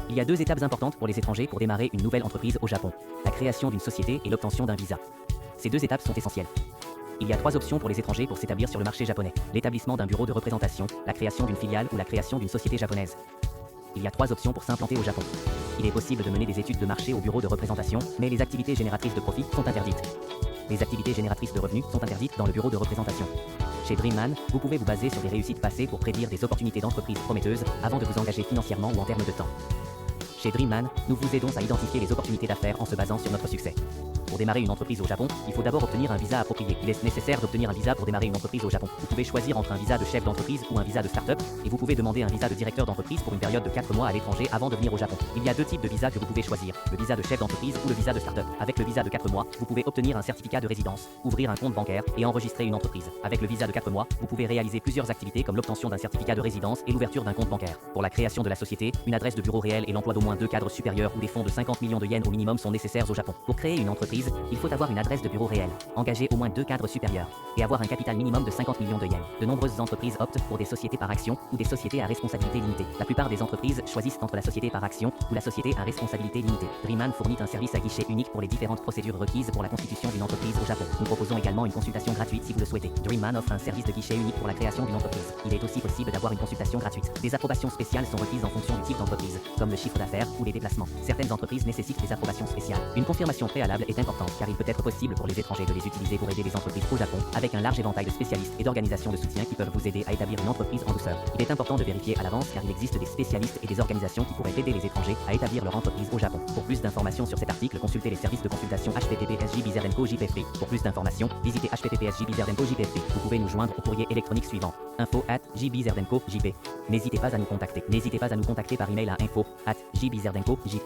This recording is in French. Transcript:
Il y a deux étapes importantes pour les étrangers pour démarrer une nouvelle entreprise au Japon. La création d'une société et l'obtention d'un visa. Ces deux étapes sont essentielles. Il y a trois options pour les étrangers pour s'établir sur le marché japonais. L'établissement d'un bureau de représentation, la création d'une filiale ou la création d'une société japonaise. Il y a trois options pour s'implanter au Japon. Il est possible de mener des études de marché au bureau de représentation, mais les activités génératrices de profit sont interdites. Les activités génératrices de revenus sont interdites dans le bureau de représentation. Chez Dreamman, vous pouvez vous baser sur des réussites passées pour prédire des opportunités d'entreprise prometteuses avant de vous engager financièrement ou en termes de temps. Chez Dreamman, nous vous aidons à identifier les opportunités d'affaires en se basant sur notre succès. Pour démarrer une entreprise au Japon, il faut d'abord obtenir un visa approprié. Il est nécessaire d'obtenir un visa pour démarrer une entreprise au Japon. Vous pouvez choisir entre un visa de chef d'entreprise ou un visa de start-up, et vous pouvez demander un visa de directeur d'entreprise pour une période de 4 mois à l'étranger avant de venir au Japon. Il y a deux types de visas que vous pouvez choisir, le visa de chef d'entreprise ou le visa de start-up. Avec le visa de 4 mois, vous pouvez obtenir un certificat de résidence, ouvrir un compte bancaire et enregistrer une entreprise. Avec le visa de 4 mois, vous pouvez réaliser plusieurs activités comme l'obtention d'un certificat de résidence et l'ouverture d'un compte bancaire. Pour la création de la société, une adresse de bureau réelle et l'emploi d'au moins 2 cadres supérieurs ou des fonds de 50 millions de yens au minimum sont nécessaires au Japon. Pour créer une entreprise, il faut avoir une adresse de bureau réelle, engager au moins 2 cadres supérieurs et avoir un capital minimum de 50 millions de yens. De nombreuses entreprises optent pour des sociétés par action ou des sociétés à responsabilité limitée. La plupart des entreprises choisissent entre la société par action ou la société à responsabilité limitée. Dreamman fournit un service à guichet unique pour les différentes procédures requises pour la constitution d'une entreprise au Japon. Nous proposons également une consultation gratuite si vous le souhaitez. Dreamman offre un service de guichet unique pour la création d'une entreprise. Il est aussi possible d'avoir une consultation gratuite. Des approbations spéciales sont requises en fonction du type d'entreprise, comme le chiffre d'affaires ou les déplacements. Certaines entreprises nécessitent des approbations spéciales. Une confirmation préalable est importante car il peut être possible pour les étrangers de les utiliser pour aider les entreprises au Japon, avec un large éventail de spécialistes et d'organisations de soutien qui peuvent vous aider à établir une entreprise en douceur. Il est important de vérifier à l'avance car il existe des spécialistes et des organisations qui pourraient aider les étrangers à établir leur entreprise au Japon. Pour plus d'informations sur cet article, consultez les services de consultation https://jbizerdenco.jp. Pour plus d'informations, visitez https://jbizerdenco.jp. Vous pouvez nous joindre au courrier électronique suivant: info@jbizerdenco.jp. N'hésitez pas à nous contacter. N'hésitez pas à nous contacter par email à info@jbizerdenco.jp.